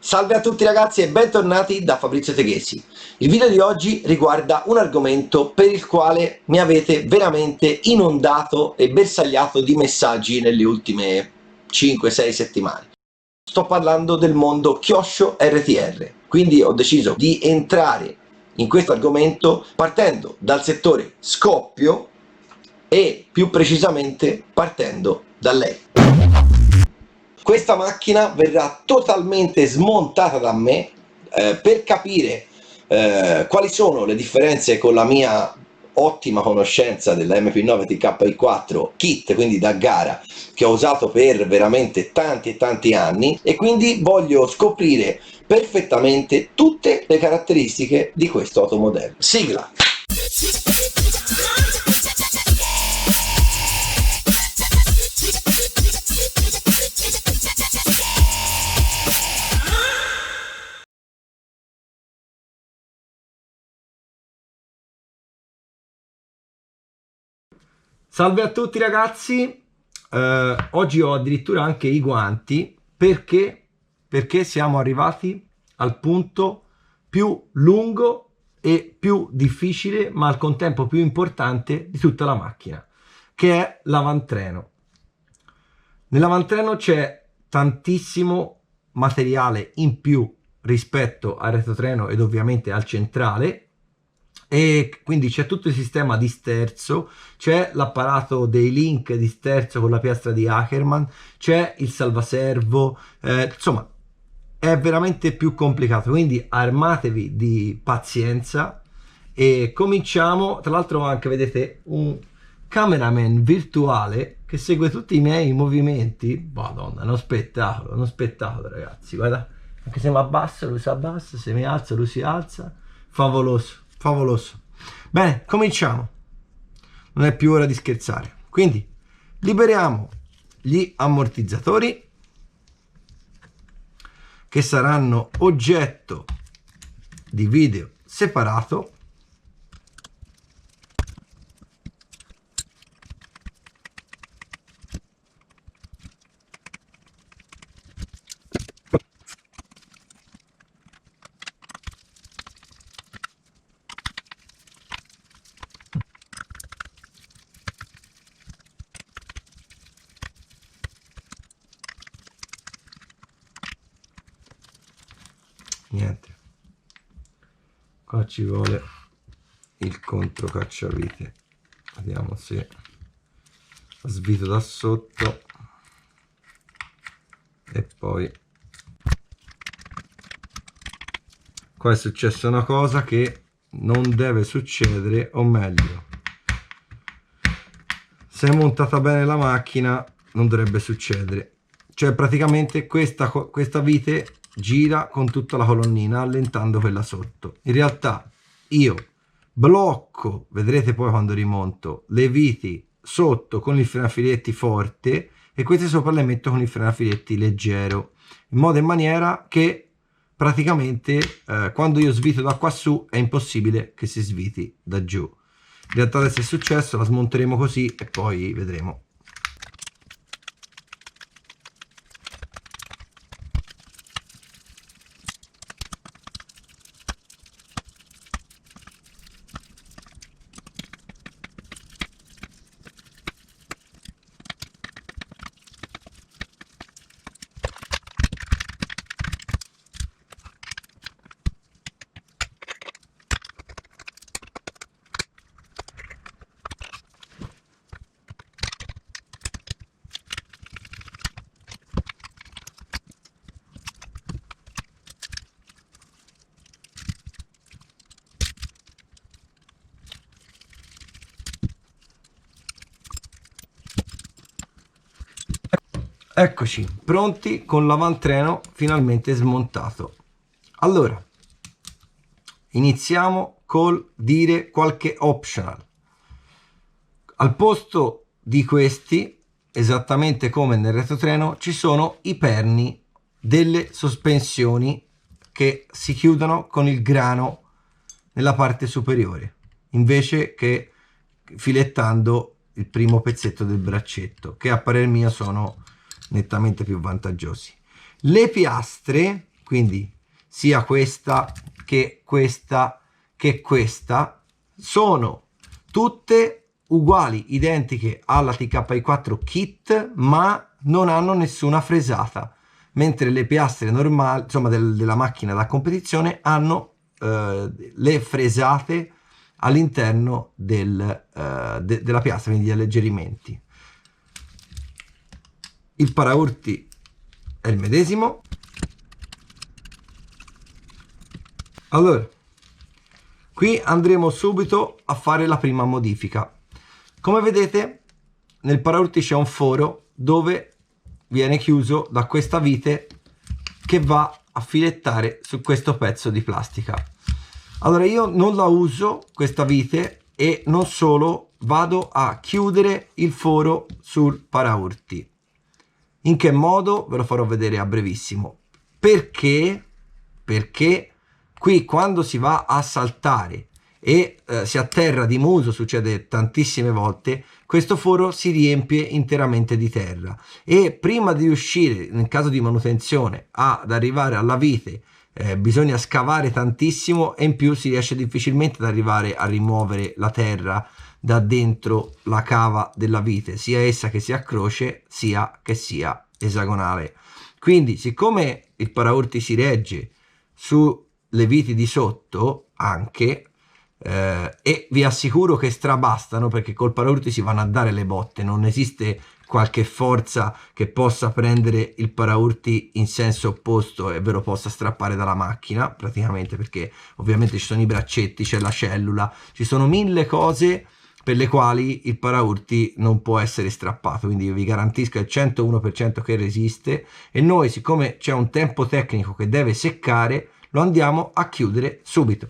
Salve a tutti ragazzi e bentornati da Fabrizio Teghesi. Il video di oggi riguarda un argomento per il quale mi avete veramente inondato e bersagliato di messaggi nelle ultime 5-6 settimane. Sto parlando del mondo Kyosho RTR, quindi ho deciso di entrare in questo argomento partendo dal settore scoppio e più precisamente partendo da lei. Questa macchina verrà totalmente smontata da me per capire quali sono le differenze con la mia ottima conoscenza della MP9 TKI4 kit, quindi da gara, che ho usato per veramente tanti e tanti anni, e quindi voglio scoprire perfettamente tutte le caratteristiche di questo automodello. Sigla! Salve a tutti ragazzi, oggi ho addirittura anche i guanti perché siamo arrivati al punto più lungo e più difficile, ma al contempo più importante di tutta la macchina, che è l'avantreno. Nell'avantreno c'è tantissimo materiale in più rispetto al retrotreno ed ovviamente al centrale, e quindi c'è tutto il sistema di sterzo, c'è l'apparato dei link di sterzo con la piastra di Ackerman, c'è il salvaservo, insomma è veramente più complicato, quindi armatevi di pazienza e cominciamo. Tra l'altro anche, vedete, un cameraman virtuale che segue tutti i miei movimenti. Madonna, uno spettacolo ragazzi, guarda, anche se mi abbasso lui si abbassa, se mi alzo lui si alza, favoloso. Bene, cominciamo, non è più ora di scherzare, quindi liberiamo gli ammortizzatori che saranno oggetto di video separato. Niente, qua ci vuole il contro cacciavite, vediamo se svito da sotto e poi qua è successa una cosa che non deve succedere, o meglio, se è montata bene la macchina non dovrebbe succedere. Cioè praticamente questa vite gira con tutta la colonnina allentando quella sotto. In realtà io blocco, vedrete poi quando rimonto, le viti sotto con il frenafiletti forte e queste sopra le metto con il frenafiletti leggero, in modo e maniera che praticamente quando io svito da qua su è impossibile che si sviti da giù. In realtà adesso è successo, la smonteremo così e poi vedremo. Eccoci pronti con l'avantreno finalmente smontato. Allora iniziamo col dire qualche optional. Al posto di questi, esattamente come nel retrotreno, ci sono i perni delle sospensioni che si chiudono con il grano nella parte superiore, invece che filettando il primo pezzetto del braccetto, che a parer mio sono nettamente più vantaggiosi. Le piastre quindi sia questa che questa sono tutte uguali, identiche alla TKI4 Kit, ma non hanno nessuna fresata, mentre le piastre normali, insomma della macchina da competizione, hanno le fresate all'interno della piastra, quindi gli alleggerimenti. Il paraurti è il medesimo. Allora, qui andremo subito a fare la prima modifica. Come vedete, nel paraurti c'è un foro dove viene chiuso da questa vite che va a filettare su questo pezzo di plastica. Allora, io non la uso questa vite, e non solo, vado a chiudere il foro sul paraurti. In che modo? Ve lo farò vedere a brevissimo. Perché qui quando si va a saltare e si atterra di muso, succede tantissime volte, questo foro si riempie interamente di terra, e prima di riuscire, in caso di manutenzione, ad arrivare alla vite, bisogna scavare tantissimo, e in più si riesce difficilmente ad arrivare a rimuovere la terra da dentro la cava della vite, sia essa che sia a croce sia che sia esagonale. Quindi, siccome il paraurti si regge sulle viti di sotto anche, e vi assicuro che strabastano, perché col paraurti si vanno a dare le botte, non esiste qualche forza che possa prendere il paraurti in senso opposto e ve lo possa strappare dalla macchina, praticamente, perché ovviamente ci sono i braccetti, c'è la cellula, ci sono mille cose per le quali il paraurti non può essere strappato, quindi vi garantisco al 101% che resiste, e noi, siccome c'è un tempo tecnico che deve seccare, lo andiamo a chiudere subito.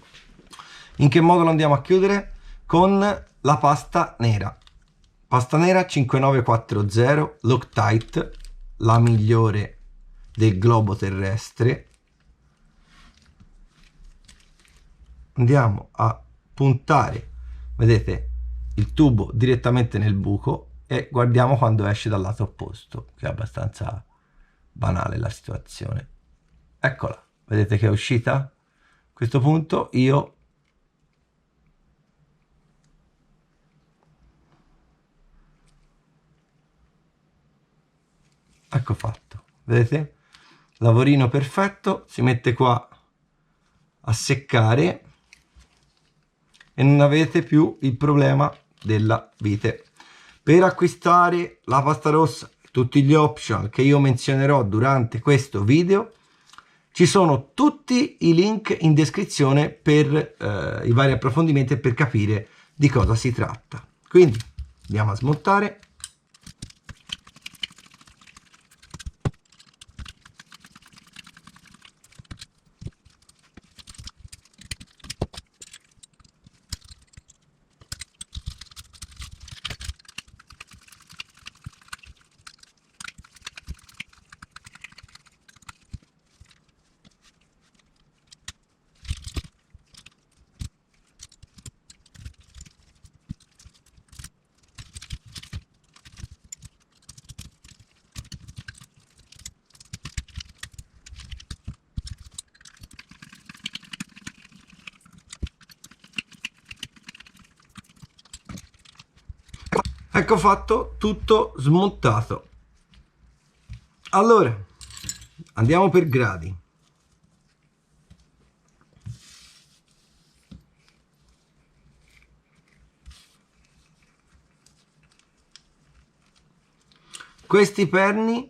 In che modo lo andiamo a chiudere? Con la pasta nera 5940 Loctite, la migliore del globo terrestre. Andiamo a puntare, vedete, il tubo direttamente nel buco, e guardiamo quando esce dal lato opposto, che è abbastanza banale la situazione. Eccola, vedete che è uscita? A questo punto io ecco fatto, vedete? Lavorino perfetto, si mette qua a seccare e non avete più il problema della vite. Per acquistare la pasta rossa e tutti gli optional che io menzionerò durante questo video, ci sono tutti i link in descrizione per i vari approfondimenti e per capire di cosa si tratta. Quindi andiamo a smontare. Ecco fatto, tutto smontato. Allora, andiamo per gradi. Questi perni,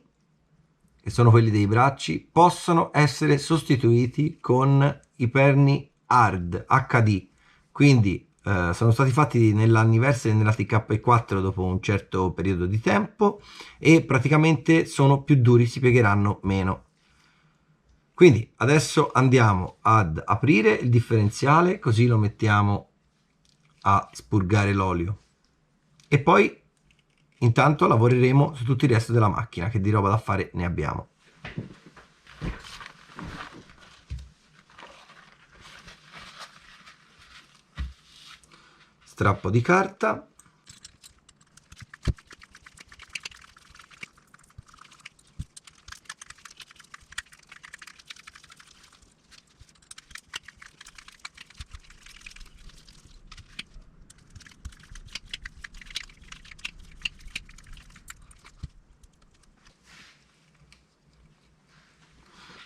che sono quelli dei bracci, possono essere sostituiti con i perni hard HD, quindi sono stati fatti nell'anniversario della TK4 dopo un certo periodo di tempo, e praticamente sono più duri, si piegheranno meno. Quindi adesso andiamo ad aprire il differenziale, così lo mettiamo a spurgare l'olio, e poi intanto lavoreremo su tutto il resto della macchina, che di roba da fare ne abbiamo. Strappo di carta.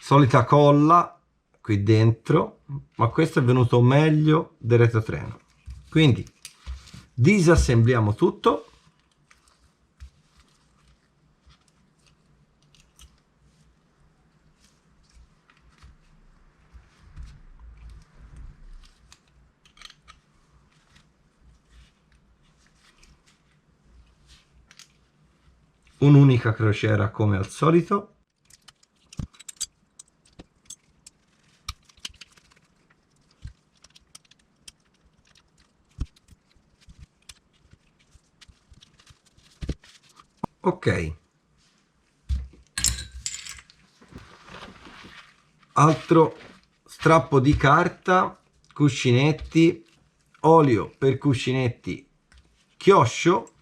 solita colla qui dentro, ma questo è venuto meglio del retrotreno. Quindi disassembliamo tutto. Un'unica crociera come al solito. Ok, altro strappo di carta, cuscinetti, olio per cuscinetti, chioscio.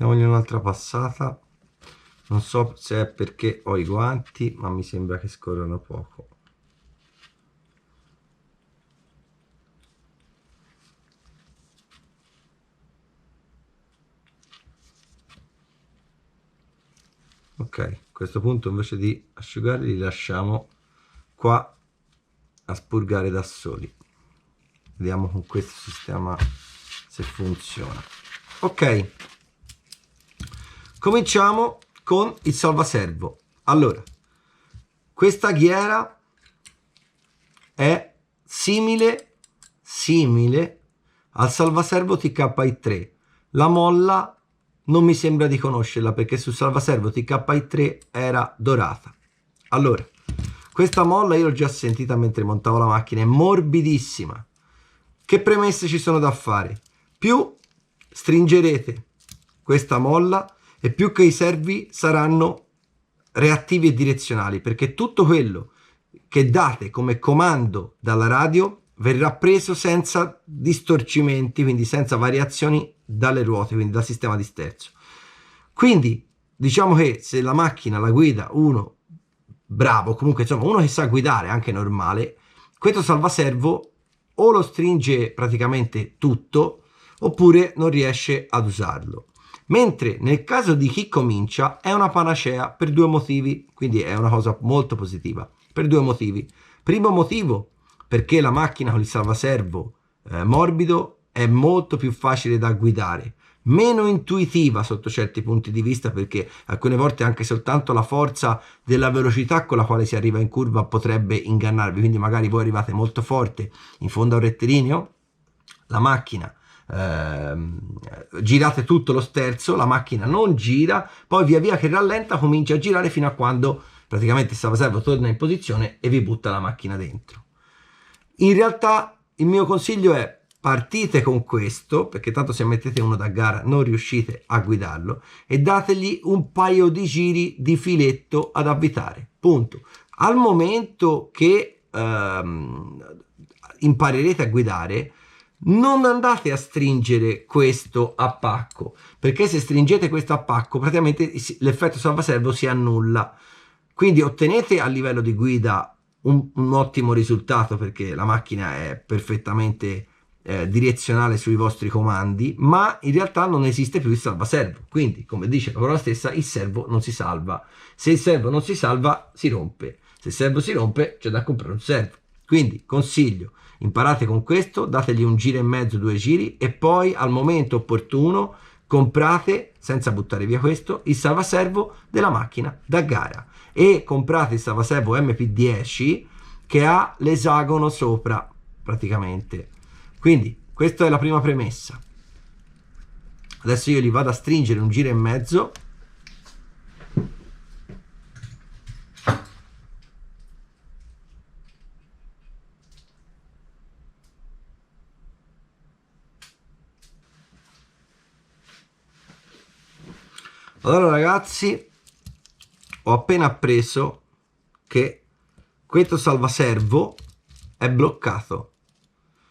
Diamogli un'altra passata. Non so se è perché ho i guanti, ma mi sembra che scorrano poco. Ok, a questo punto invece di asciugarli li lasciamo qua a spurgare da soli. Vediamo con questo sistema se funziona. Ok, cominciamo con il salvaservo. Allora, questa ghiera è simile al salvaservo TKI3. La molla non mi sembra di conoscerla perché sul salvaservo TKI3 era dorata. Allora, questa molla io l'ho già sentita mentre montavo la macchina, è morbidissima. Che premesse ci sono da fare? Più stringerete questa molla e più che i servi saranno reattivi e direzionali, perché tutto quello che date come comando dalla radio verrà preso senza distorcimenti, quindi senza variazioni dalle ruote, quindi dal sistema di sterzo. Quindi diciamo che se la macchina la guida uno bravo, comunque insomma uno che sa guidare anche normale, questo salvaservo o lo stringe praticamente tutto oppure non riesce ad usarlo. Mentre nel caso di chi comincia è una panacea per due motivi, quindi è una cosa molto positiva, per due motivi. Primo motivo, perché la macchina con il salvaservo morbido è molto più facile da guidare, meno intuitiva sotto certi punti di vista, perché alcune volte anche soltanto la forza della velocità con la quale si arriva in curva potrebbe ingannarvi, quindi magari voi arrivate molto forte in fondo a un rettilineo, la macchina girate tutto lo sterzo, la macchina non gira, poi via via che rallenta comincia a girare fino a quando praticamente il salvaservo torna in posizione e vi butta la macchina dentro. In realtà il mio consiglio è: partite con questo, perché tanto se mettete uno da gara non riuscite a guidarlo, e dategli un paio di giri di filetto ad avvitare, punto. Al momento che imparerete a guidare, non andate a stringere questo a pacco, perché se stringete questo a pacco praticamente l'effetto salvaservo si annulla, quindi ottenete a livello di guida un ottimo risultato, perché la macchina è perfettamente direzionale sui vostri comandi, ma in realtà non esiste più il salvaservo, quindi come dice la parola stessa, il servo non si salva. Se il servo non si salva si rompe, se il servo si rompe c'è da comprare un servo. Quindi consiglio: imparate con questo, dategli un giro e mezzo, 2 giri, e poi al momento opportuno comprate, senza buttare via questo, il salvaservo della macchina da gara, e comprate il salvaservo MP10 che ha l'esagono sopra praticamente. Quindi questa è la prima premessa. Adesso io li vado a stringere un giro e mezzo. Allora ragazzi, ho appena appreso che questo salvaservo è bloccato,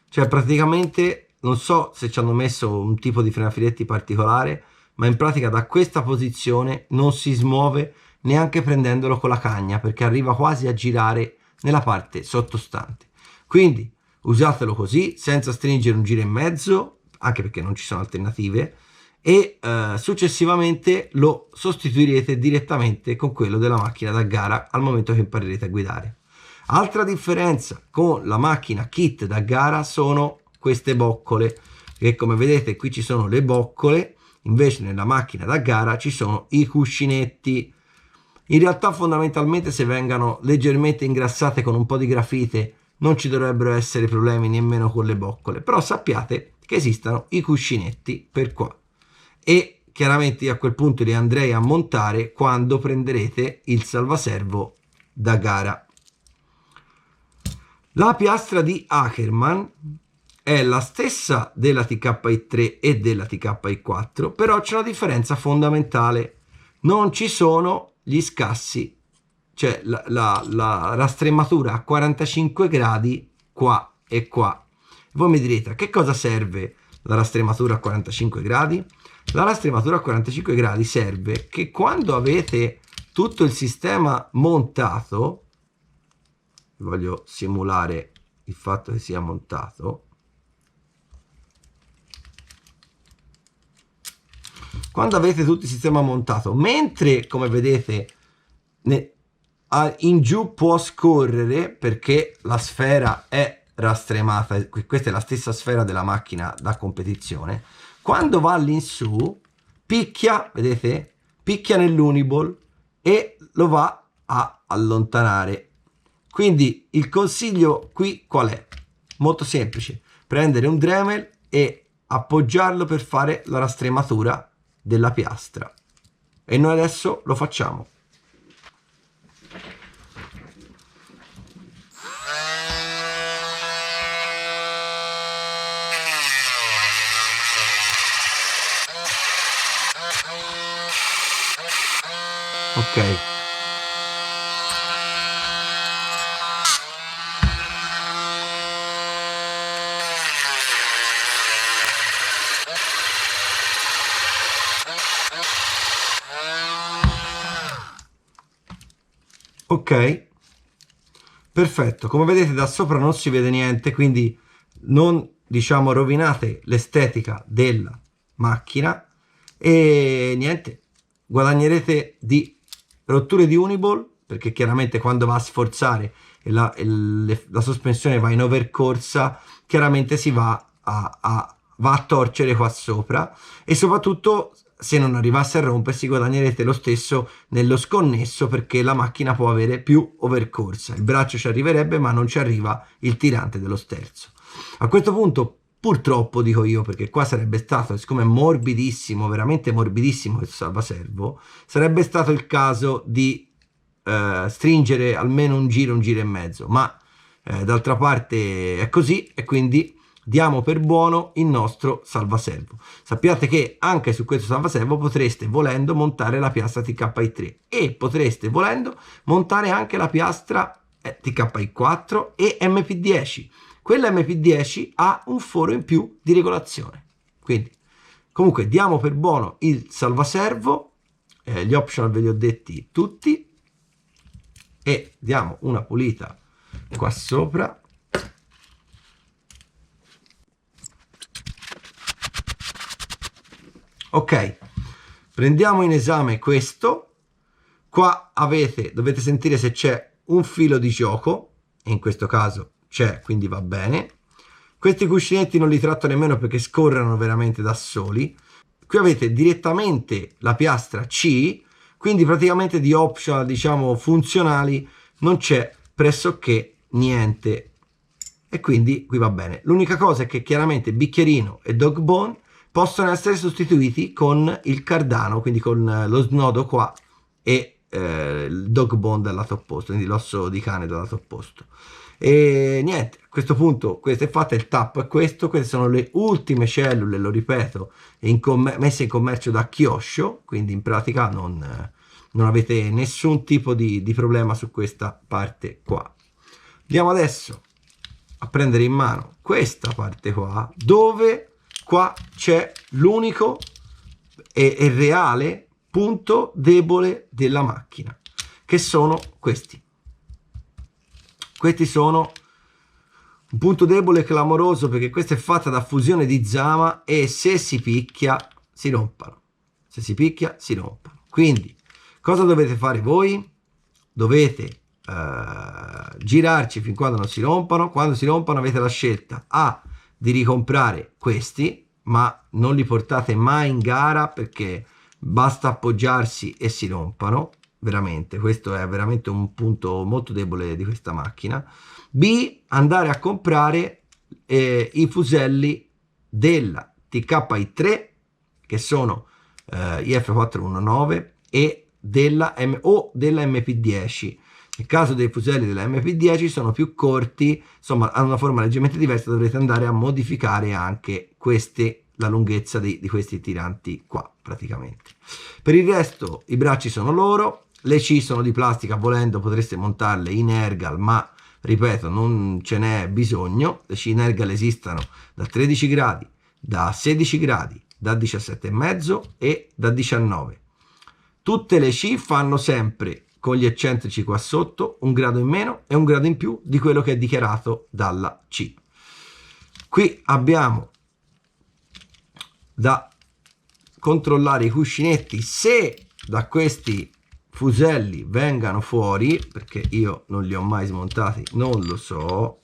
cioè praticamente non so se ci hanno messo un tipo di frenafiletti particolare, ma in pratica da questa posizione non si smuove neanche prendendolo con la cagna, perché arriva quasi a girare nella parte sottostante. Quindi usatelo così, senza stringere un giro e mezzo, anche perché non ci sono alternative, e successivamente lo sostituirete direttamente con quello della macchina da gara al momento che imparerete a guidare. Altra differenza con la macchina kit da gara sono queste boccole, che come vedete qui ci sono le boccole, invece nella macchina da gara ci sono i cuscinetti. In realtà fondamentalmente se vengano leggermente ingrassate con un po' di grafite non ci dovrebbero essere problemi nemmeno con le boccole, però sappiate che esistano i cuscinetti per qua. E chiaramente a quel punto li andrei a montare quando prenderete il salvaservo da gara. La piastra di Ackermann è la stessa della TKI3 e della TKI4, però c'è una differenza fondamentale: non ci sono gli scassi, cioè la rastremmatura a 45 gradi qua e qua. Voi mi direte: a che cosa serve la rastremmatura a 45 gradi? La rastremmatura a 45 gradi serve che quando avete tutto il sistema montato, voglio simulare il fatto che sia montato, quando avete tutto il sistema montato, mentre come vedete in giù può scorrere perché la sfera è rastremata, questa è la stessa sfera della macchina da competizione, quando va all'insù picchia, vedete? Picchia nell'uniball e lo va a allontanare. Quindi il consiglio qui qual è? Molto semplice: prendere un Dremel e appoggiarlo per fare la rastrematura della piastra. E noi adesso lo facciamo. Ok. Ok, perfetto. Come vedete da sopra non si vede niente, quindi non, diciamo, rovinate l'estetica della macchina e niente, guadagnerete di rotture di uniball, perché chiaramente quando va a sforzare e la sospensione va in overcorsa, chiaramente si va a torcere qua sopra, e soprattutto se non arrivasse a rompersi guadagnerete lo stesso nello sconnesso, perché la macchina può avere più overcorsa, il braccio ci arriverebbe ma non ci arriva il tirante dello sterzo. A questo punto purtroppo dico io, perché qua sarebbe stato, siccome è morbidissimo, veramente morbidissimo questo salvaservo, sarebbe stato il caso di stringere almeno un giro e mezzo, ma d'altra parte è così, e quindi diamo per buono il nostro salvaservo. Sappiate che anche su questo salvaservo potreste volendo montare la piastra TKI3 e potreste volendo montare anche la piastra TKI4 e MP10. Quella MP10 ha un foro in più di regolazione. Quindi comunque diamo per buono il salvaservo, gli optional ve li ho detti tutti, e diamo una pulita qua sopra. Ok, prendiamo in esame questo. Qua dovete sentire se c'è un filo di gioco, e in questo caso c'è, quindi va bene. Questi cuscinetti non li tratto nemmeno perché scorrono veramente da soli. Qui avete direttamente la piastra C, quindi praticamente di optional, diciamo, funzionali non c'è pressoché niente, e quindi qui va bene. L'unica cosa è che chiaramente bicchierino e dog bone possono essere sostituiti con il cardano, quindi con lo snodo qua e il dog bone dal lato opposto, quindi l'osso di cane dal lato opposto. E niente, a questo punto questo è fatto, il tappo è questo, queste sono le ultime cellule, lo ripeto, messe in commercio da Kyosho, quindi in pratica non avete nessun tipo di problema su questa parte qua. Andiamo adesso a prendere in mano questa parte qua, dove qua c'è l'unico e reale punto debole della macchina, che sono questi. Questi sono un punto debole clamoroso, perché questa è fatta da fusione di Zama e se si picchia si rompono. Se si picchia si rompono. Quindi cosa dovete fare voi? Dovete girarci fin quando non si rompano. Quando si rompono avete la scelta A di ricomprare questi, ma non li portate mai in gara perché basta appoggiarsi e si rompano. Veramente, questo è veramente un punto molto debole di questa macchina. B, andare a comprare i fuselli della TKI3, che sono IF419, e della MP10. Nel caso dei fuselli della MP10 sono più corti, insomma hanno una forma leggermente diversa, dovrete andare a modificare anche queste, la lunghezza di questi tiranti qua praticamente. Per il resto i bracci sono loro, le C sono di plastica, volendo potreste montarle in Ergal, ma ripeto non ce n'è bisogno. Le C in Ergal esistono da 13 gradi, da 16 gradi, da 17,5 e da 19. Tutte le C fanno sempre, con gli eccentrici qua sotto, un grado in meno e un grado in più di quello che è dichiarato dalla C. Qui abbiamo da controllare i cuscinetti, se da questi fuselli vengano fuori, perché io non li ho mai smontati, non lo so,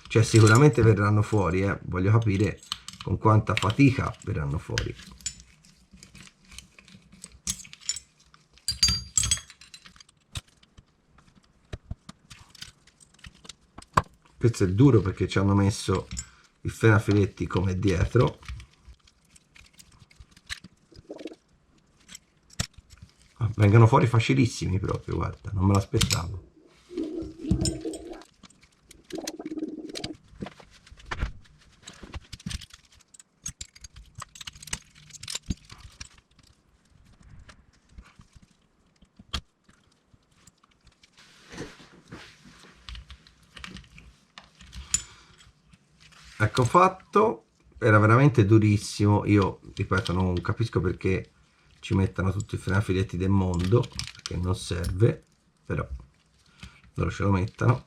cioè sicuramente verranno fuori, voglio capire con quanta fatica verranno fuori. Questo è duro perché ci hanno messo il freno a filetti come dietro. Vengono fuori facilissimi proprio, guarda, non me l'aspettavo. Ecco fatto, era veramente durissimo. Io ripeto, non capisco perché ci mettano tutti i freni a filetti del mondo, perché non serve, però loro ce lo mettano.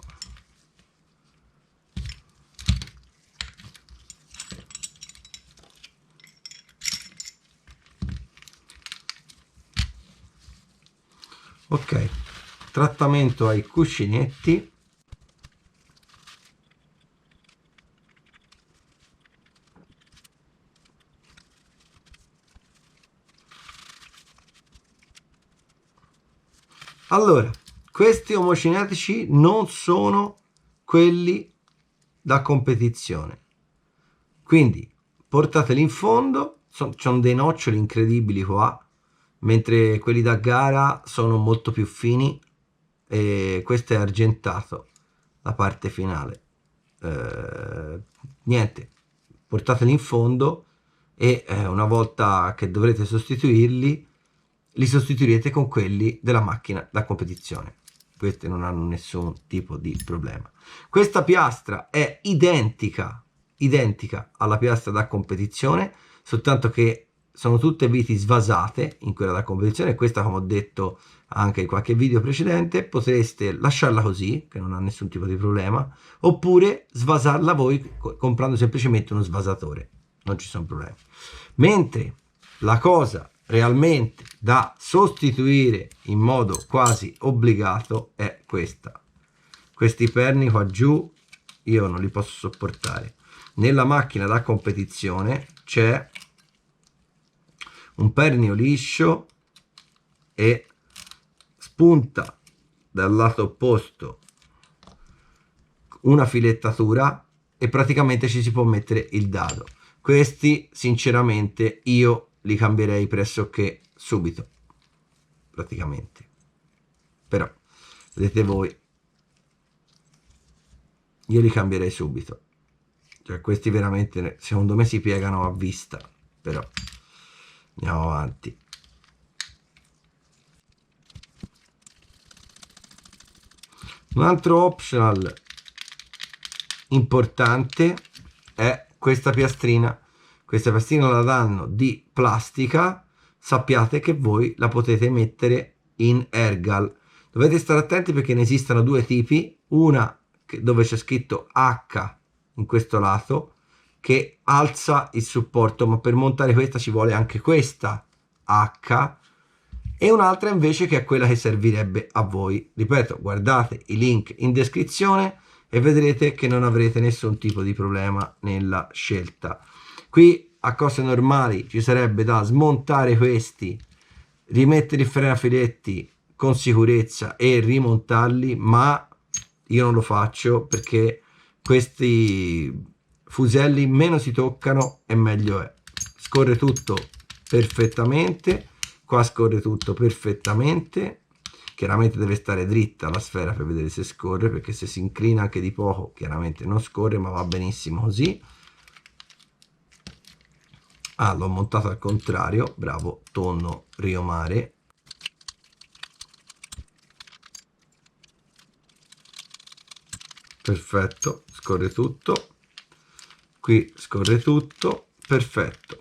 Ok, trattamento ai cuscinetti. Allora, questi omocinetici non sono quelli da competizione, quindi portateli in fondo, sono dei noccioli incredibili qua, mentre quelli da gara sono molto più fini e questo è argentato, la parte finale. Niente, portateli in fondo e una volta che dovrete sostituirli, li sostituirete con quelli della macchina da competizione. Questi non hanno nessun tipo di problema. Questa piastra è identica alla piastra da competizione, soltanto che sono tutte viti svasate in quella da competizione. Questa, come ho detto anche in qualche video precedente, potreste lasciarla così, che non ha nessun tipo di problema, oppure svasarla voi comprando semplicemente uno svasatore, non ci sono problemi. Mentre la cosa realmente da sostituire in modo quasi obbligato è questa. Questi perni qua giù io non li posso sopportare. Nella macchina da competizione c'è un pernio liscio e spunta dal lato opposto una filettatura e praticamente ci si può mettere il dado. Questi sinceramente io li cambierei pressoché subito, praticamente, però vedete voi, io li cambierei subito, cioè questi veramente secondo me si piegano a vista, però andiamo avanti. Un altro optional importante è questa piastrina. Questa piastrina la danno di plastica, sappiate che voi la potete mettere in ergal. Dovete stare attenti perché ne esistono due tipi, una dove c'è scritto H in questo lato che alza il supporto, ma per montare questa ci vuole anche questa H, e un'altra invece che è quella che servirebbe a voi. Ripeto, guardate i link in descrizione e vedrete che non avrete nessun tipo di problema nella scelta. Qui a cose normali ci sarebbe da smontare questi, rimettere il freno a filetti con sicurezza e rimontarli, ma io non lo faccio perché questi fuselli meno si toccano e meglio è. Scorre tutto perfettamente, qua scorre tutto perfettamente, chiaramente deve stare dritta la sfera per vedere se scorre, perché se si inclina anche di poco chiaramente non scorre, ma va benissimo così. Ah, l'ho montato al contrario, bravo tonno Rio Mare. Perfetto, scorre tutto, qui scorre tutto, perfetto.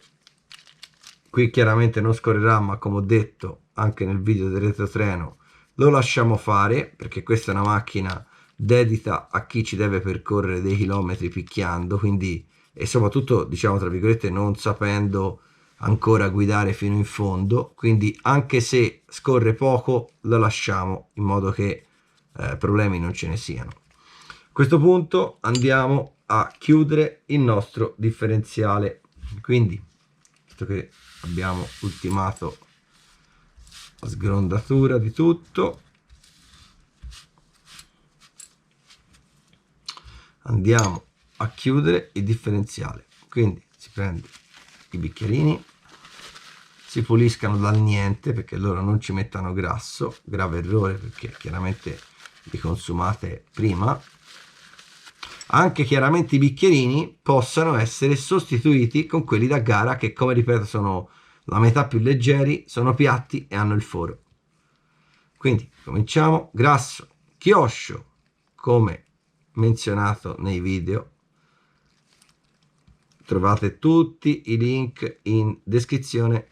Qui chiaramente non scorrerà, ma come ho detto anche nel video del retrotreno, lo lasciamo fare perché questa è una macchina dedita a chi ci deve percorrere dei chilometri picchiando, quindi, e soprattutto diciamo tra virgolette non sapendo ancora guidare fino in fondo, quindi anche se scorre poco lo lasciamo in modo che problemi non ce ne siano. A questo punto andiamo a chiudere il nostro differenziale, quindi visto che abbiamo ultimato la sgrondatura di tutto, andiamo a chiudere il differenziale. Quindi si prende i bicchierini, si puliscano dal niente perché loro non ci mettano grasso, grave errore perché chiaramente li consumate prima. Anche chiaramente i bicchierini possano essere sostituiti con quelli da gara che, come ripeto, sono la metà più leggeri, sono piatti e hanno il foro. Quindi cominciamo. Grasso, chioscio, come menzionato nei video. Trovate tutti i link in descrizione.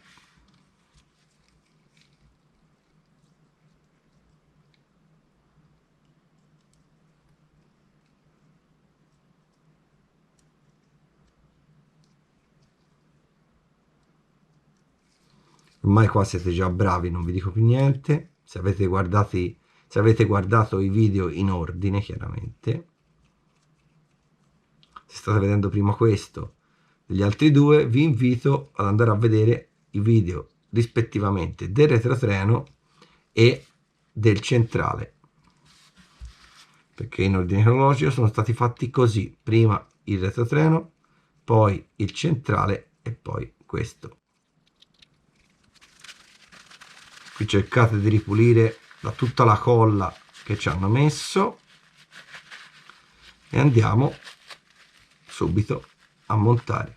Ormai qua siete già bravi, non vi dico più niente. Se avete guardato i video in ordine, chiaramente. Se state vedendo prima questo degli altri due, vi invito ad andare a vedere i video rispettivamente del retrotreno e del centrale, perché in ordine cronologico sono stati fatti così: prima il retrotreno, poi il centrale e poi questo. Qui cercate di ripulire da tutta la colla che ci hanno messo e andiamo subito a montare.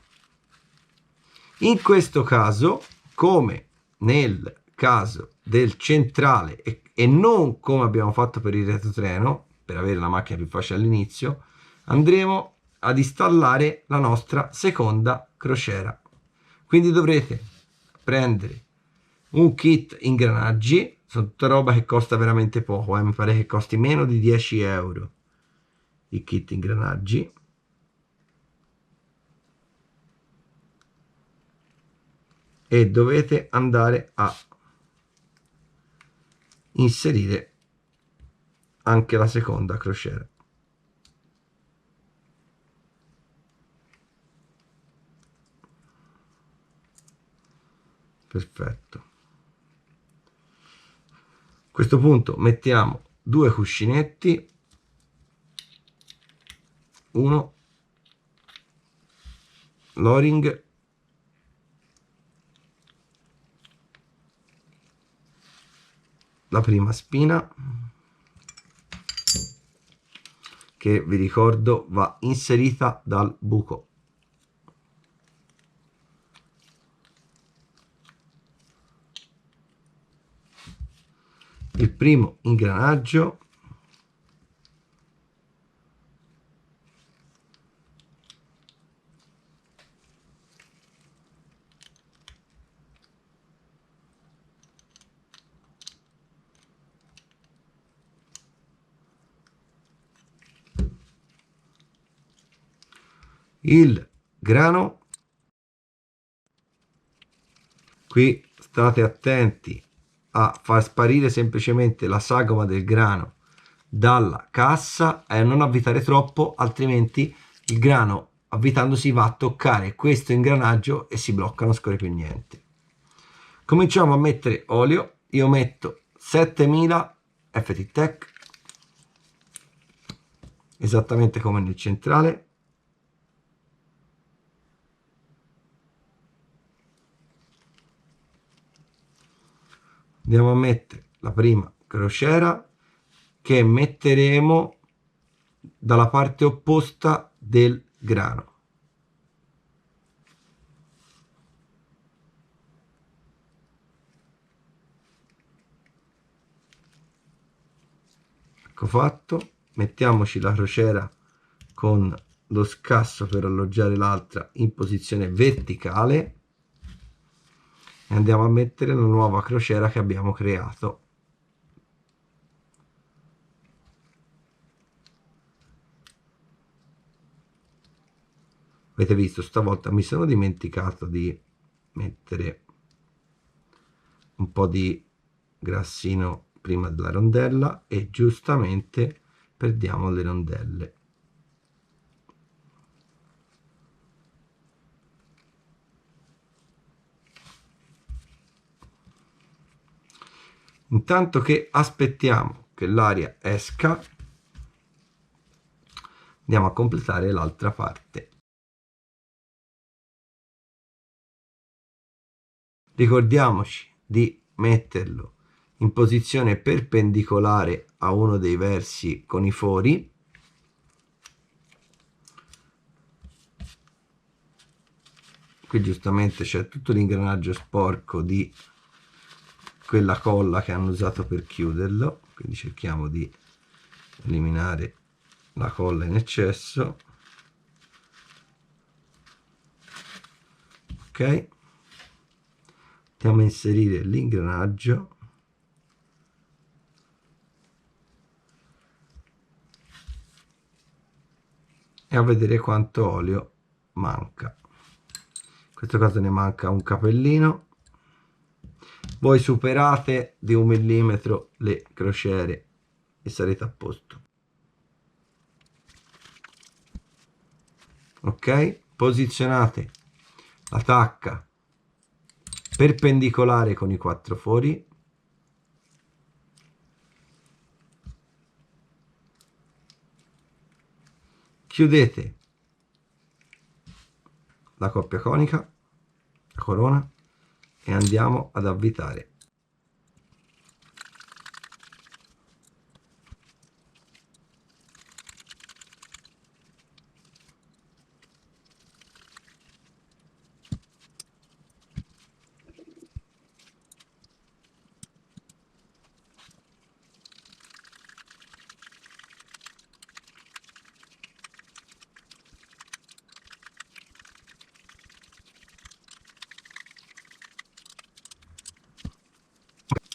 In questo caso, come nel caso del centrale e non come abbiamo fatto per il retrotreno, per avere la macchina più facile all'inizio, andremo ad installare la nostra seconda crociera. Quindi dovrete prendere un kit ingranaggi, sono tutta roba che costa veramente poco, mi pare che costi meno di 10 euro il kit ingranaggi. E dovete andare a inserire anche la seconda crociera. Perfetto. A questo punto mettiamo due cuscinetti, uno l'O-ring, la prima spina, che vi ricordo va inserita dal buco. Il primo ingranaggio, il grano. Qui state attenti a far sparire semplicemente la sagoma del grano dalla cassa e a non avvitare troppo, altrimenti il grano avvitandosi va a toccare questo ingranaggio e si blocca, non scorre più niente. Cominciamo a mettere olio. Io metto 7000 FT Tech, esattamente come nel centrale. Andiamo a mettere la prima crociera, che metteremo dalla parte opposta del grano. Ecco fatto. Mettiamoci la crociera con lo scasso per alloggiare l'altra in posizione verticale e andiamo a mettere la nuova crociera che abbiamo creato. Avete visto, stavolta mi sono dimenticato di mettere un po' di grassino prima della rondella e giustamente perdiamo le rondelle. Intanto che aspettiamo che l'aria esca, andiamo a completare l'altra parte. Ricordiamoci di metterlo in posizione perpendicolare a uno dei versi con i fori. Qui giustamente c'è tutto l'ingranaggio sporco di quella colla che hanno usato per chiuderlo, quindi cerchiamo di eliminare la colla in eccesso. Ok, andiamo a inserire l'ingranaggio e a vedere quanto olio manca. In questo caso ne manca un capellino. Voi superate di 1 millimetro le crociere e sarete a posto. Ok, posizionate la tacca perpendicolare con i 4 fori. Chiudete la coppia conica, la corona, e andiamo ad avvitare.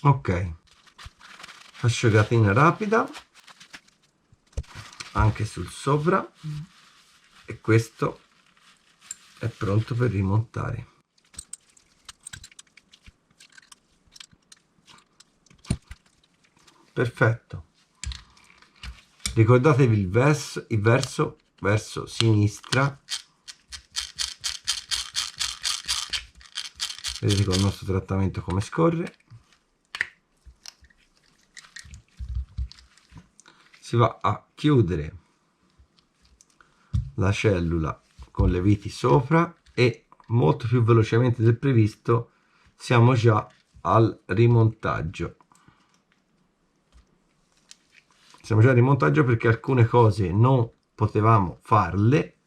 Ok, asciugatina rapida anche sul sopra e questo è pronto per rimontare. Perfetto. Ricordatevi il verso verso sinistra. Vedete con il nostro trattamento come scorre. Si va a chiudere la cellula con le viti sopra e molto più velocemente del previsto siamo già al rimontaggio. Siamo già al rimontaggio perché alcune cose non potevamo farle,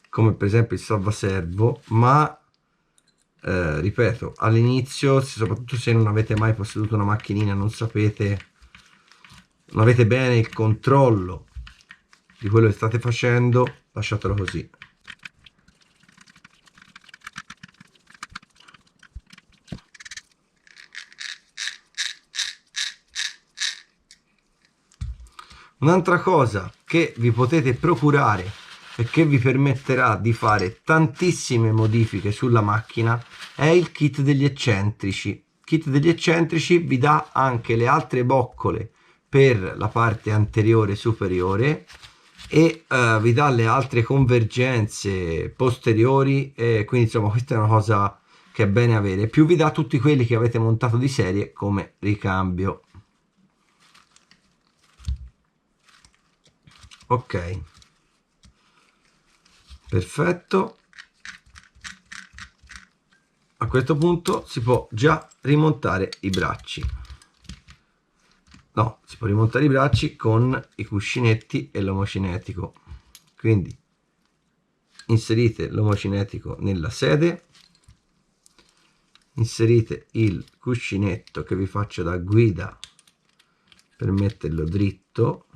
come per esempio il salvaservo, ma ripeto, all'inizio, soprattutto se non avete mai posseduto una macchinina, non avete bene il controllo di quello che state facendo, lasciatelo così. Un'altra cosa che vi potete procurare e che vi permetterà di fare tantissime modifiche sulla macchina è il kit degli eccentrici. Il kit degli eccentrici vi dà anche le altre boccole per la parte anteriore e superiore e vi dà le altre convergenze posteriori, e quindi insomma questa è una cosa che è bene avere, più vi dà tutti quelli che avete montato di serie come ricambio. Ok, perfetto. A questo punto si può già rimontare i bracci. No, si può rimontare i bracci con i cuscinetti e l'omocinetico. Quindi inserite l'omocinetico nella sede, inserite il cuscinetto che vi faccio da guida per metterlo dritto.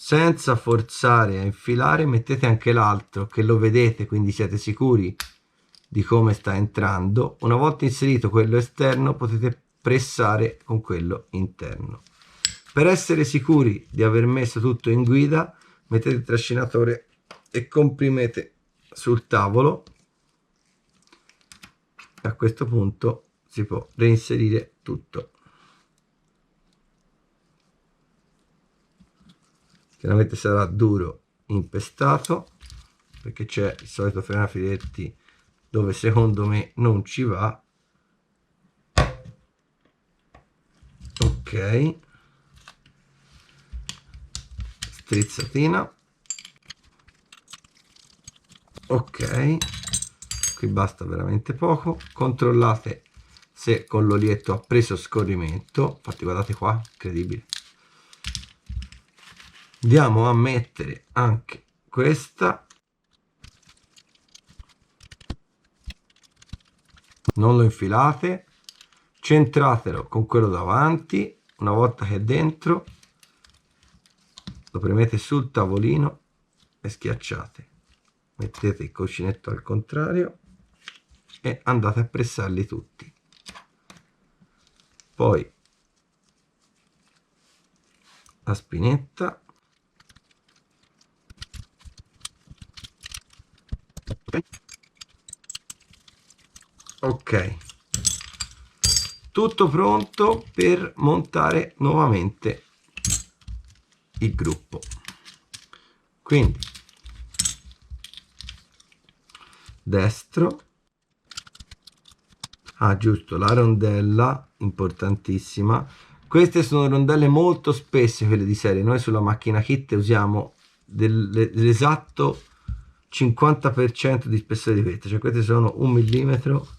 Senza forzare a infilare, mettete anche l'altro che lo vedete, quindi siete sicuri di come sta entrando. Una volta inserito quello esterno potete pressare con quello interno. Per essere sicuri di aver messo tutto in guida, mettete il trascinatore e comprimete sul tavolo. A questo punto si può reinserire tutto. Chiaramente sarà duro impestato perché c'è il solito frenafiletti dove secondo me non ci va. Ok, strizzatina. Ok, qui basta veramente poco. Controllate se con l'olietto ha preso scorrimento, infatti guardate qua, incredibile. Andiamo a mettere anche questa, non lo infilate, centratelo con quello davanti. Una volta che è dentro lo premete sul tavolino e schiacciate, mettete il cuscinetto al contrario e andate a pressarli tutti. Poi la spinetta. Ok, tutto pronto per montare nuovamente il gruppo. Quindi destro, giusto, la rondella importantissima. Queste sono rondelle molto spesse, quelle di serie. Noi sulla macchina kit usiamo dell'esatto 50% di spessore di queste, cioè queste sono 1 millimetro,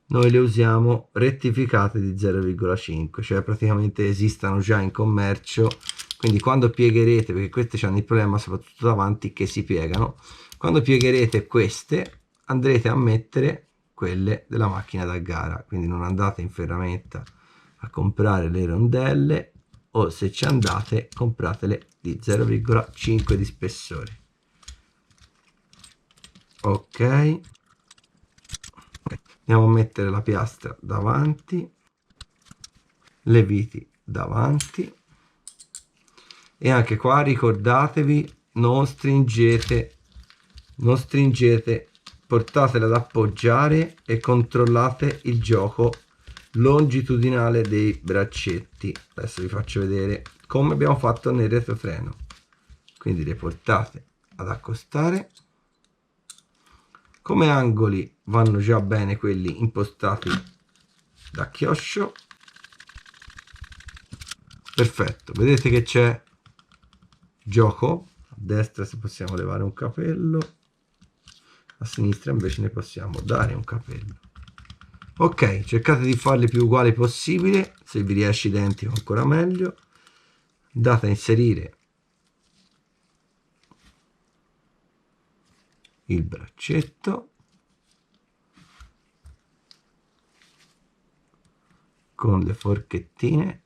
noi le usiamo rettificate di 0,5, cioè praticamente esistono già in commercio. Quindi quando piegherete, perché queste hanno il problema soprattutto davanti che si piegano, quando piegherete queste andrete a mettere quelle della macchina da gara, quindi non andate in ferramenta a comprare le rondelle, o se ci andate compratele di 0,5 di spessore. Ok, andiamo a mettere la piastra davanti, le viti davanti, e anche qua ricordatevi, non stringete, portatela ad appoggiare e controllate il gioco longitudinale dei braccetti. Adesso vi faccio vedere come abbiamo fatto nel retrotreno. Quindi le portate ad accostare. Come angoli vanno già bene quelli impostati da chioscio. Perfetto, vedete che c'è gioco. A destra se possiamo levare un capello, a sinistra invece ne possiamo dare un capello. Ok, cercate di farli più uguali possibile, se vi riesce identico ancora meglio. Andate a inserire il braccetto con le forchettine,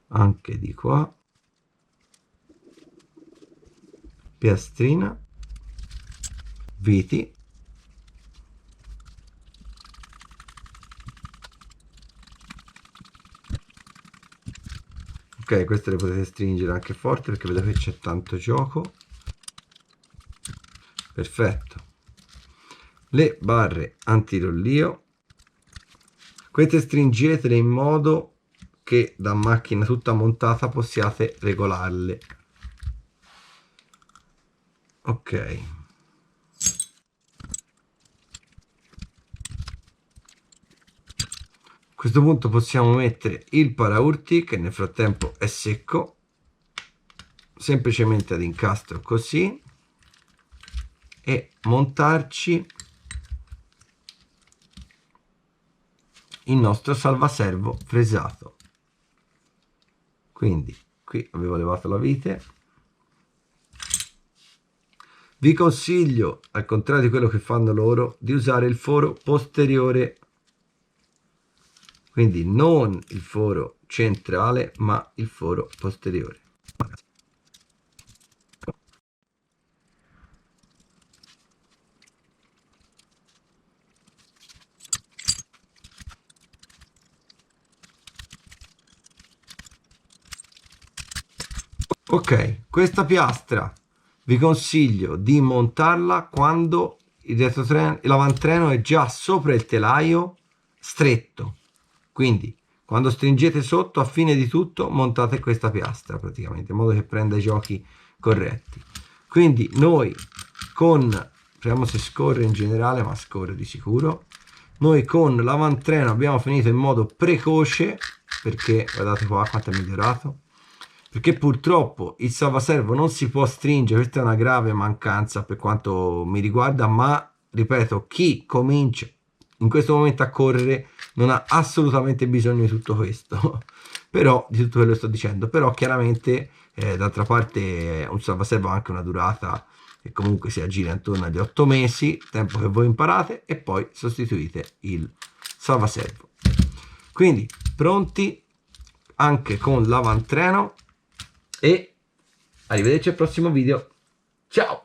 anche di qua, piastrina, viti, ok, queste le potete stringere anche forte perché vedo che c'è tanto gioco. Perfetto. Le barre antirollio, queste stringetele in modo che da macchina tutta montata possiate regolarle. Ok. A questo punto possiamo mettere il paraurti che nel frattempo è secco, semplicemente ad incastro così, e montarci il nostro salvaservo fresato. Quindi qui avevo levato la vite. Vi consiglio, al contrario di quello che fanno loro, di usare il foro posteriore, quindi non il foro centrale ma il foro posteriore. Ok, questa piastra vi consiglio di montarla quando l'avantreno è già sopra il telaio stretto, quindi quando stringete sotto, a fine di tutto montate questa piastra praticamente in modo che prenda i giochi corretti. Quindi noi vediamo se scorre in generale, ma scorre di sicuro. Noi con l'avantreno abbiamo finito in modo precoce, perché guardate qua quanto è migliorato, perché purtroppo il salvaservo non si può stringere. Questa è una grave mancanza per quanto mi riguarda, ma ripeto, chi comincia in questo momento a correre non ha assolutamente bisogno di tutto questo però di tutto quello che sto dicendo. Però chiaramente d'altra parte un salvaservo ha anche una durata che comunque si aggira intorno agli 8 mesi, tempo che voi imparate, e poi sostituite il salvaservo. Quindi pronti anche con l'avantreno, e arrivederci al prossimo video. Ciao!